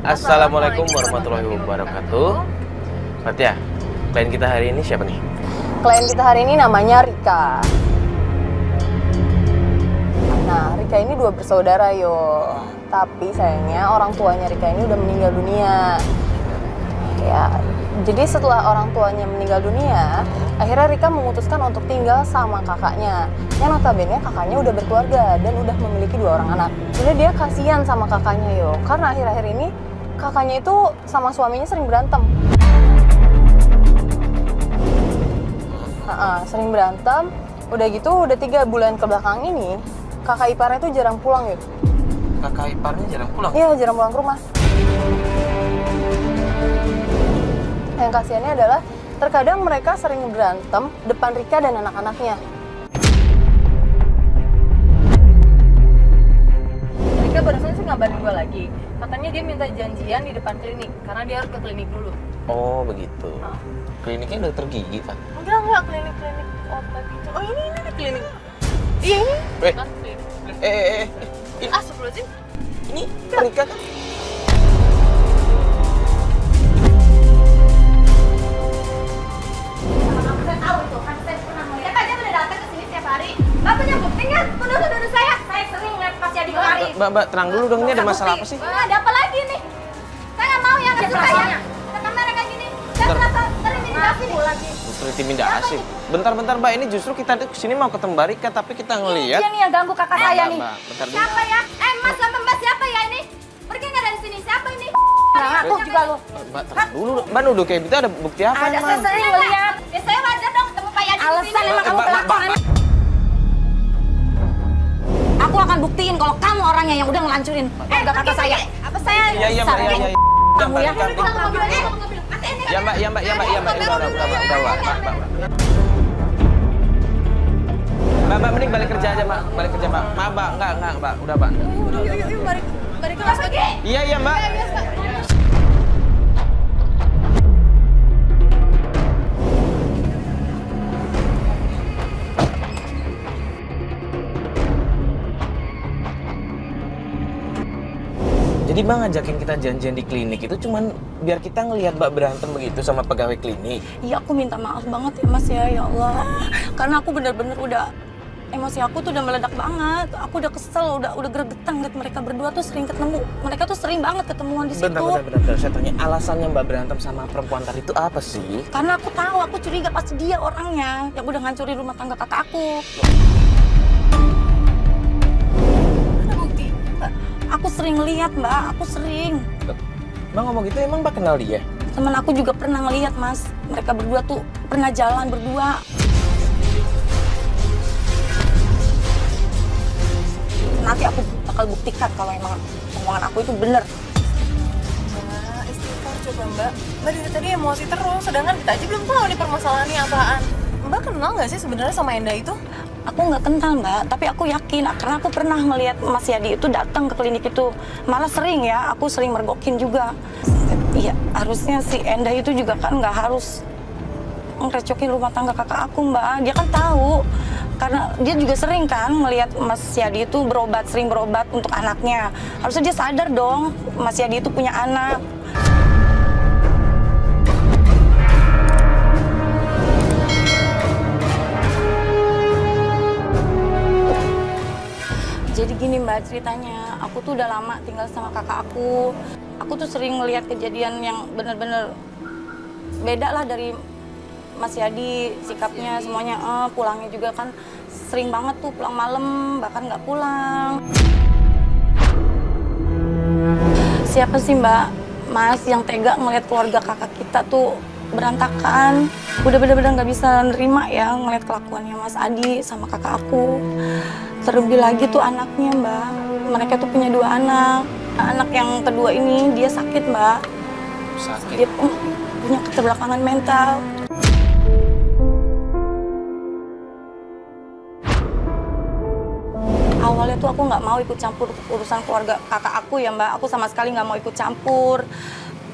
Assalamualaikum warahmatullahi wabarakatuh. Fatia, klien kita hari ini siapa nih? Klien kita hari ini namanya Rika. Nah, Rika ini dua bersaudara yo. Tapi sayangnya orang tuanya Rika ini udah meninggal dunia. Ya, jadi setelah orang tuanya meninggal dunia, akhirnya Rika memutuskan untuk tinggal sama kakaknya. Yang notabene kakaknya udah berkeluarga dan udah memiliki 2 orang anak. Jadi dia kasihan sama kakaknya yo, karena akhir-akhir ini kakaknya itu sama suaminya sering berantem. Sering berantem. Udah gitu, udah 3 bulan kebelakang ini, kakak iparnya tuh jarang pulang yuk. Kakak iparnya jarang pulang? Iya, jarang pulang ke rumah. Yang kasihannya adalah terkadang mereka sering berantem depan Rika dan anak-anaknya. Rika barusan sih ngabarin gue lagi. Katanya dia minta janjian di depan klinik karena dia harus ke klinik dulu. Oh begitu. Kliniknya dokter gigi kan? Enggak, klinik obat gitu. Oh ini klinik. Iya ini. Kan klinik. Ini Astagfirullahaladzim. Ini Rika kan? Saya tahu itu, kan saya pernah melihat. Pak, dia udah datang ke sini setiap hari. Mbak punya bukti nggak? Tuduh saya. Saya sering lihat pas dia di kemari. Mbak, tenang dulu dong, ini ada masalah apa sih? Ada apa lagi nih? Saya nggak mau yang nggak suka ya. Ada kamera kayak gini. Saya merasa terintimidasi lagi. Terintimidasi. Bentar Mbak, ini justru kita kesini mau ketemu Mbak Rika, tapi kita ngelihat. Dia nih yang ganggu kakak saya nih. Bentar dulu. Siapa ya? Mas sama Mbak siapa ya ini? Pergi nggak dari sini? Siapa ini? Nah, aku juga lu. Mbak, tenang dulu. Mbak nuduh kayak gitu ada bukti apa? Ada, saya sering melihat. Ya saya wajar dong ketemu Pak Yadi di sini. Alasan emang kamu pelakor. Aku akan buktiin kalau kamu orangnya yang udah ngelancurin keluarga kakak saya. Apa saya? Iya. Kamu ya? Ya Mbak. Mbak, mending balik kerja aja, Mbak. Balik kerja, Mbak. Maaf, Mbak. Enggak, Mbak. Udah, Mbak. Yuk, balik kelas lagi. Iya, Mbak. Jadi Mbak ngajakin kita janjian di klinik itu cuman biar kita ngelihat Mbak berantem begitu sama pegawai klinik. Iya, aku minta maaf banget ya Mas ya Allah. Karena aku bener-bener udah, emosi aku tuh udah meledak banget. Aku udah kesel, udah gregetan liat mereka berdua tuh sering ketemu. Mereka tuh sering banget ketemuan di situ. Bentar. Saya tanya, alasannya Mbak berantem sama perempuan tadi itu apa sih? Karena aku tahu, aku curiga pasti dia orangnya yang udah ngancurin rumah tangga kakak aku. Aku sering lihat Mbak, aku sering. Mbak ngomong gitu emang Mbak kenal dia? Temen aku juga pernah ngelihat Mas, mereka berdua tuh pernah jalan berdua. Nanti aku bakal buktikan kalau emang omongan aku itu bener. Nah, istighfar coba Mbak. Mbak dari tadi emosi terus, sedangkan kita aja belum tahu nih permasalahannya apaan. Mbak kenal nggak sih sebenarnya sama Enda itu? Aku nggak kenal Mbak, tapi aku yakin karena aku pernah melihat Mas Yadi itu datang ke klinik itu. Malah sering ya, aku sering mergokin juga. Iya, harusnya si Enda itu juga kan nggak harus ngerecokin rumah tangga kakak aku Mbak. Dia kan tahu, karena dia juga sering kan melihat Mas Yadi itu sering berobat untuk anaknya. Harusnya dia sadar dong, Mas Yadi itu punya anak. Jadi gini Mbak ceritanya, aku tuh udah lama tinggal sama kakak aku. Aku tuh sering ngelihat kejadian yang bener-bener beda lah dari Mas Yadi, sikapnya semuanya. Pulangnya juga kan sering banget tuh pulang malam, bahkan nggak pulang. Siapa sih Mbak, Mas yang tega ngelihat keluarga kakak kita tuh berantakan? Udah bener-bener nggak bisa nerima ya ngelihat kelakuannya Mas Adi sama kakak aku. Terlebih lagi tuh anaknya Mbak, mereka tuh punya 2 anak. Anak yang kedua ini dia sakit Mbak. Sakit? Dia punya keterbelakangan mental. Awalnya tuh aku nggak mau ikut campur urusan keluarga kakak aku ya Mbak. Aku sama sekali nggak mau ikut campur.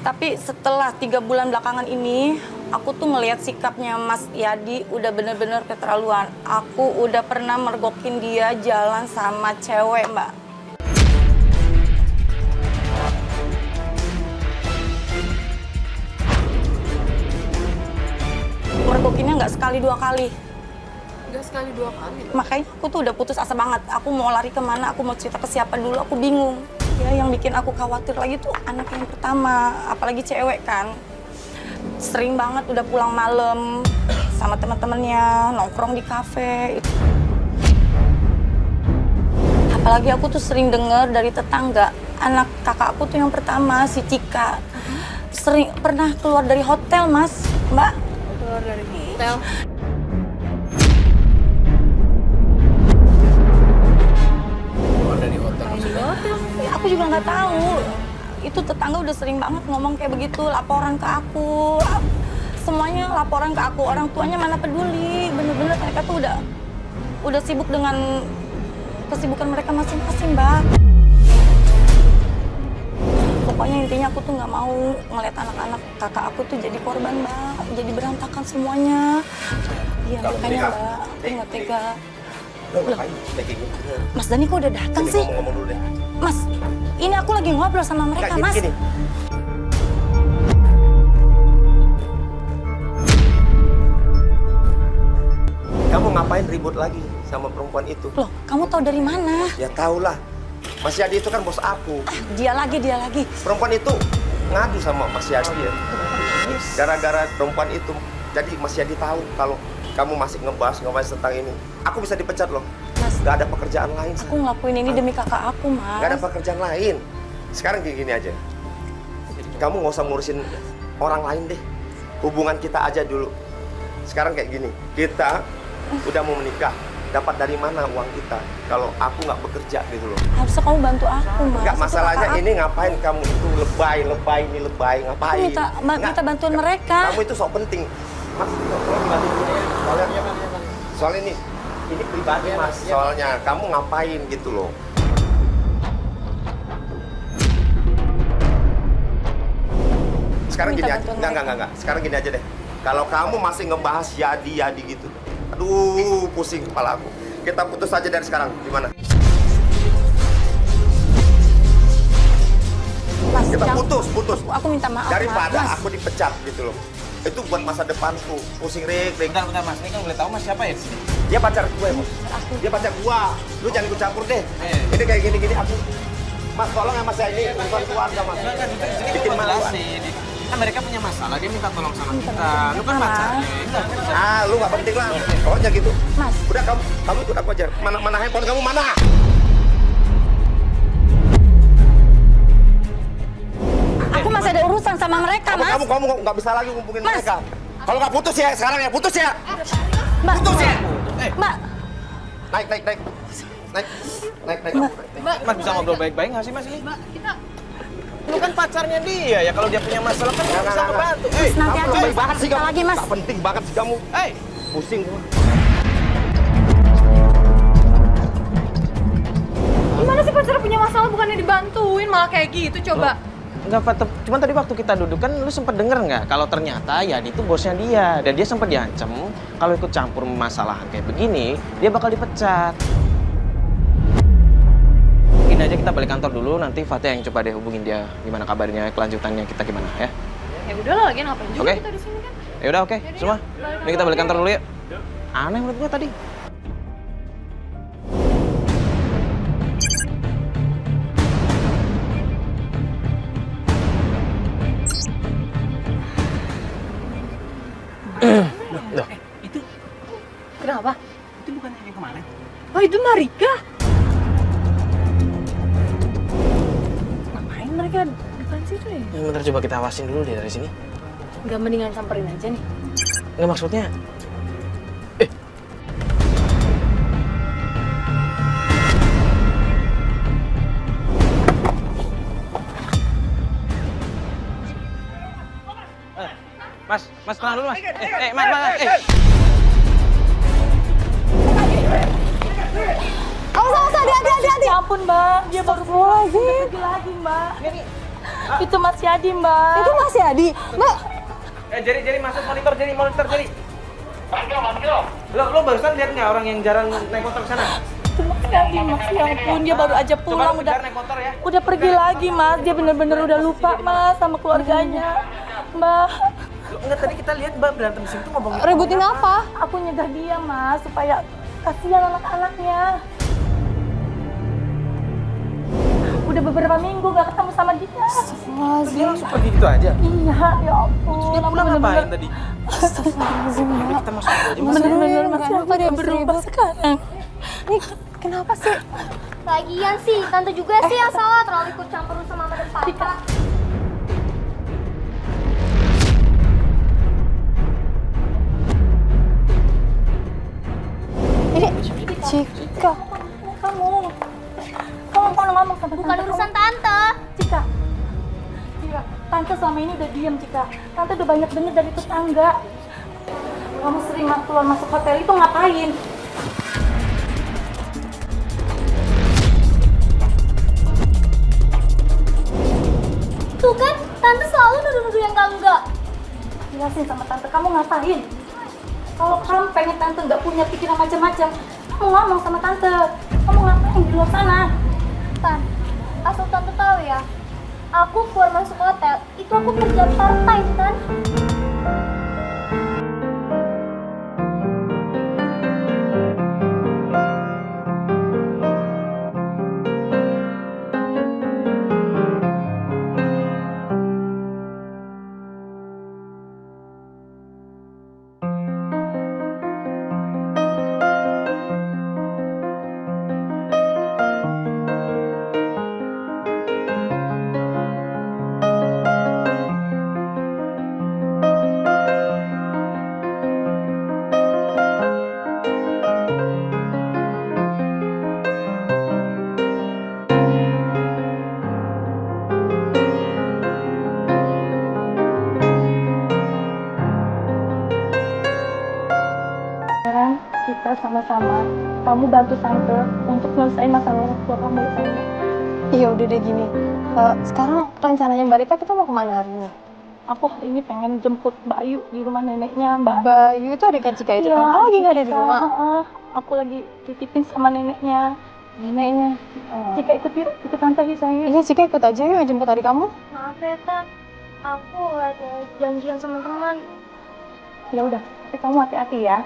Tapi setelah 3 bulan belakangan ini, aku tuh ngelihat sikapnya Mas Yadi udah bener-bener keterlaluan. Aku udah pernah mergokin dia jalan sama cewek, Mbak. mergokinnya nggak sekali 2 kali. Nggak sekali 2 kali. Makanya aku tuh udah putus asa banget. Aku mau lari kemana, aku mau cerita ke siapa dulu, aku bingung. Ya yang bikin aku khawatir lagi tuh anak yang pertama, apalagi cewek kan. Sering banget udah pulang malam sama teman-temannya, nongkrong di kafe. Apalagi aku tuh sering dengar dari tetangga, anak kakak aku tuh yang pertama, si Cika, sering pernah keluar dari hotel, Mas, Mbak. Keluar dari hotel. Keluar dari hotel. Ya, aku juga nggak tahu. Itu tetangga udah sering banget ngomong kayak begitu, laporan ke aku. Semuanya laporan ke aku, orang tuanya mana peduli. Bener-bener mereka tuh udah sibuk dengan kesibukan mereka masing-masing, Mbak. Pokoknya intinya aku tuh nggak mau ngeliat anak-anak kakak aku tuh jadi korban, Mbak. Jadi berantakan semuanya. Iya, makanya Mbak, aku nggak tega. Mas Dani kok udah datang sih? Ngomong dulu deh. Mas, ini aku lagi ngobrol sama mereka, Mas. Gini. Kamu ngapain ribut lagi sama perempuan itu? Loh, kamu tahu dari mana? Ya tahulah. Mas Yadi itu kan bos aku. Dia lagi. Perempuan itu ngadu sama Mas Yadi ya. Gara-gara perempuan itu, jadi Mas Yadi tahu kalau kamu masih ngebahas tentang ini. Aku bisa dipecat loh. Mas, Gak ada pekerjaan lain. aku ngelakuin ini demi kakak aku, Mas. Gak ada pekerjaan lain. Sekarang gini aja. Kamu nggak usah ngurusin orang lain deh. Hubungan kita aja dulu. Sekarang kayak gini. Kita udah mau menikah. Dapat dari mana uang kita? Kalau aku nggak bekerja gitu loh. Harusnya kamu bantu aku, Mas. Nggak, Itu masalahnya kakak ini ngapain kamu itu lebay, ngapain? Aku minta bantuan Nggak, mereka. Kamu itu sok penting. Mas, tolong dibantu dulu ya. Soalnya ini pribadi Mas. Soalnya kamu ngapain gitu loh. Sekarang gini aja. Enggak. Sekarang gini aja deh. Kalau kamu masih ngebahas Yadi gitu. Aduh, pusing kepala aku. Kita putus aja dari sekarang. Gimana? Mas, Kita putus. Aku minta maaf, Daripada Mas. aku dipecat gitu loh. Itu buat masa depanku. Pusing rik. Bentar Mas, ini kan boleh tahu Mas siapa ya? Dia pacar gue, Mas. Dia pacar gua. Lu jangan ikut campur deh. Ini kayak gini aku. Mas, tolong ya Mas ya, ini bukan keluarga Mas. Enggak, di sini Bikin cuma malu. jelasin. Kan mereka punya masalah, dia minta tolong sama kita. Lu kan pacarnya. Ah, lu nggak penting lah. Pokoknya gitu. Mas. Udah kamu ikut aku aja. Mana handphone kamu mana? Aku masih ada urusan sama mereka, Mas. Kamu nggak bisa lagi ngumpulin Mas. mereka. Kalau nggak putus ya sekarang ya, putus ya. Mbak. Putus ya. Mbak. Naik. Mas bisa ngobrol baik-baik nggak sih Mas ini? Lu kan pacarnya dia ya, kalau dia punya masalah kan dia bisa ngebantu. Nanti aja Baik banget sih kita kamu. lagi, Mas. Tak penting banget sih kamu. Pusing gua. Gimana sih pacar punya masalah bukannya dibantuin malah kayak gitu coba. Enggak, Pak. Cuman tadi waktu kita duduk kan lu sempet denger nggak kalau ternyata Yadi itu bosnya dia dan dia sempat diancam kalau ikut campur masalah kayak begini dia bakal dipecat. Gini aja kita balik kantor dulu, nanti Fatih yang coba deh hubungin dia gimana kabarnya, kelanjutannya kita gimana ya. Ya udahlah, lagi ngapain juga Oke. kita di sini kan. Ya udah oke, semua. Ini kita balik kantor dulu yuk. Aneh menurut gua tadi. Loh, Kenapa? Itu bukan yang kemarin. Oh itu Marika. Ngapain mereka depan situ ya? bentar coba kita awasin dulu deh dari sini. Gak mendingan samperin aja nih. Nggak maksudnya. Mas, tenang dulu, Mas. Mas. Awas, hati-hati. Ya ampun, Mbak. Dia baru pulang lagi, Mbak. Itu Mas Yadi, Mbak. Itu Mas Yadi, Mbak. Jadi masuk monitor, jadi. Lo barusan lihat nggak orang yang jarang naik motor ke sana? Itu Mas Yadi, Mas. Ya ampun, dia baru aja pulang. Coba naik motor ya. Udah pergi lagi, Mas. Dia bener-bener udah lupa, Mas, sama keluarganya. Mbak. Enggak, tadi kita lihat Mbak berantem di sini tuh ngomongin Ributin apa? Aku nyegah dia, Mas, supaya kasihan anak-anaknya. Udah beberapa minggu gak ketemu sama dia. Terus dia langsung pergi gitu aja. Iya, ya ampun. Dia Aku pulang bener-bener- ngapain tadi? Udah kita masuk aja Mas. Bener-bener Mas, Kenapa aku dia udah berubah ribut? sekarang. Nih, kenapa sih? Lagian sih, tante juga sih yang salah terlalu ikut campur urusan mama dan papa. Ini Cika. Kamu kalau ngomong sama Bukan tante, urusan tante. Cika, tante selama ini udah diam, Cika. Tante udah banyak dengar dari tetangga. Kamu sering keluar masuk hotel itu ngapain? Tuh kan, tante selalu nuduh-nuduh yang enggak. Jelasin sama tante, kamu ngapain? Kalau kamu pengen tante nggak punya pikiran macam-macam, kamu ngomong sama tante. Kamu ngapain di luar sana? Tan, asal tante tahu ya, aku keluar masuk hotel, itu aku kerja part-time, Tan. Sekarang kita sama-sama, kamu bantu tante untuk selesaiin masalah orang tua kamu di sana. Iya udah deh gini. Sekarang rencananya Mbak Rika kita mau kemana hari ini? Aku hari ini pengen jemput Bayu di rumah neneknya, Mbak. Bayu itu adik Cika itu Iya, kan? Oh, lagi nggak ada di Cika, rumah. heeh. Aku lagi titipin sama neneknya. Neneknya. Cika ikut yuk, ikut tante yuk sayang. Iya Cika ikut aja yuk jemput adik kamu. Maaf ya, Tan. Aku ada janjian sama teman. Ya udah, tapi kamu hati-hati ya.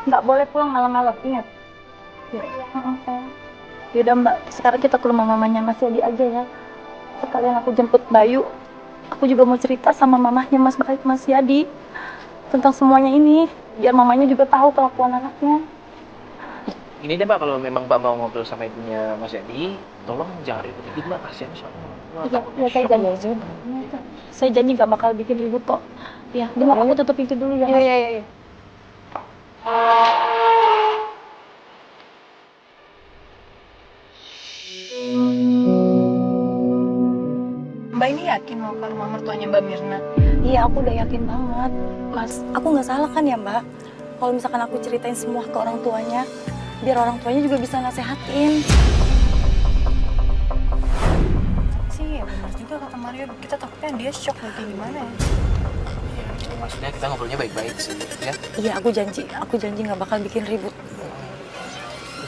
Nggak boleh pulang malam-malam, ingat. Ya, sayang. Yaudah Mbak, sekarang kita ke rumah mamanya Mas Yadi aja ya. Sekalian aku jemput Bayu. Aku juga mau cerita sama mamahnya Mas Yadi tentang semuanya ini, biar mamanya juga tahu kelakuan anaknya. Gini deh Mbak, kalau memang Mbak mau ngobrol sama ibunya Mas Yadi, tolong jangan ribut-ribut Mbak, kasihan soalnya. Iya, saya janji. Saya janji nggak bakal bikin ribut kok. Ya, bentar aku tutup pintu dulu ya. Iya iya iya. Mbak ini yakin mau ke rumah mertuanya Mbak Mirna? Iya, aku udah yakin banget. Mas, aku nggak salah kan ya Mbak? Kalau misalkan aku ceritain semua ke orang tuanya, biar orang tuanya juga bisa nasehatin. Sih ya benar juga kata Mario. Kita takutnya dia shock nanti gimana ya? Iya, maksudnya kita ngobrolnya baik-baik sih, ya. Iya, aku janji nggak bakal bikin ribut.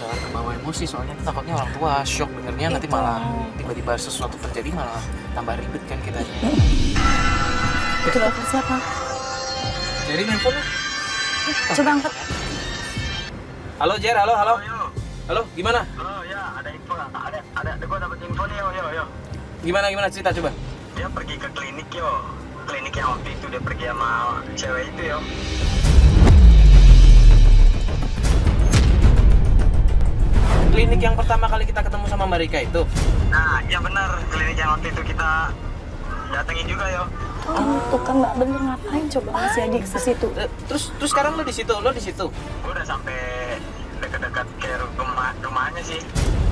Jangan kebawa emosi, soalnya takutnya orang tua shock dengernya, nanti malah tiba-tiba sesuatu terjadi malah tambah ribet kan kitanya. Itu telepon siapa? Jadi handphone. Coba angkat. Halo Jer, halo. Halo, gimana? Oh ya, ada info nggak? Ada gua dapat info nih, yo. Gimana cerita coba? Dia pergi ke klinik yo. Klinik yang waktu itu dia pergi sama cewek itu yo. Klinik yang pertama kali kita ketemu sama Mbak Rika itu. Nah, iya benar. Klinik yang waktu itu kita datengin juga yo. Oh, tuh kan nggak bener, ngapain coba Mas Yadi ke situ? Terus sekarang lo di situ. Gua udah sampai dekat-dekat ke rumahnya sih.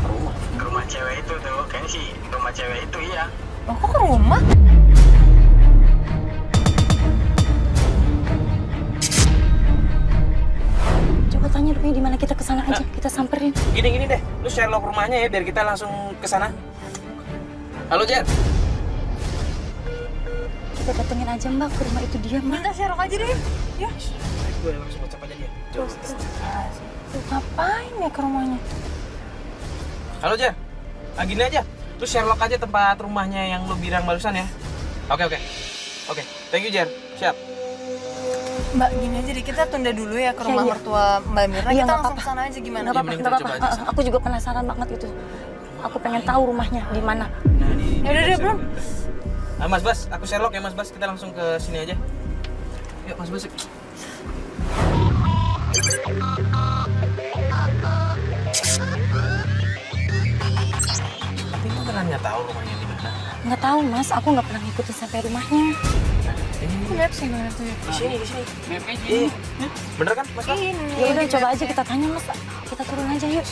Rumah. Ke rumah cewek itu tuh. Kayaknya sih rumah cewek itu iya. Loh, kok ke rumah? Coba tanya dulu di mana, kita kesana aja, kita samperin. Gini deh, lu Sherlock rumahnya ya biar kita langsung ke sana. Halo Jer. Kita datengin aja Mbak ke rumah itu dia Mbak. Kita share aja deh. Ya. Gue langsung WhatsApp aja dia. Ngapain ya ke rumahnya? Halo Jer. Gini aja. Lu Sherlock aja tempat rumahnya yang lu bilang barusan ya. Oke. Thank you Jer. Siap. Mbak, gini aja deh, kita tunda dulu ya ke rumah Iya. mertua Mbak Mirna. Iya, Kita nggak langsung apa-apa. kesana aja gimana? Nggak apa-apa, mending nggak kita apa-apa. coba aja. Aku juga penasaran banget gitu. Aku pengen tahu rumahnya di mana. Ya udah deh, belum. Mas Bas, aku Sherlock ya Mas Bas. Kita langsung ke sini aja. Yuk Mas Bas. Tapi lu beneran nggak tahu rumahnya di mana? Nggak tahu mas, aku nggak pernah ngikutin sampai rumahnya. Lihat sih mana tuh ya. Di sini. Iya. Bener kan Mas Bas? Ya udah coba aja kita tanya mas. Kita turun aja yuk.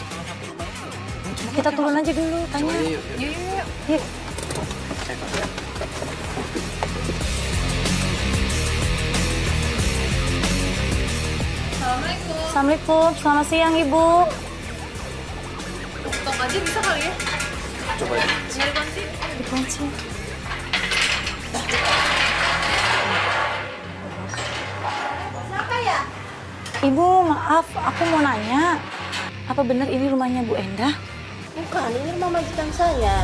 Kita turun aja dulu tanya. Yuk. Yuk. Assalamualaikum, selamat siang ibu. Tok aja bisa kali ya? Coba aja. Nyari kunci. Dikunci. Siapa ya? Ibu maaf, aku mau nanya. Apa benar ini rumahnya Bu Endah? Bukan, ini rumah majikan saya.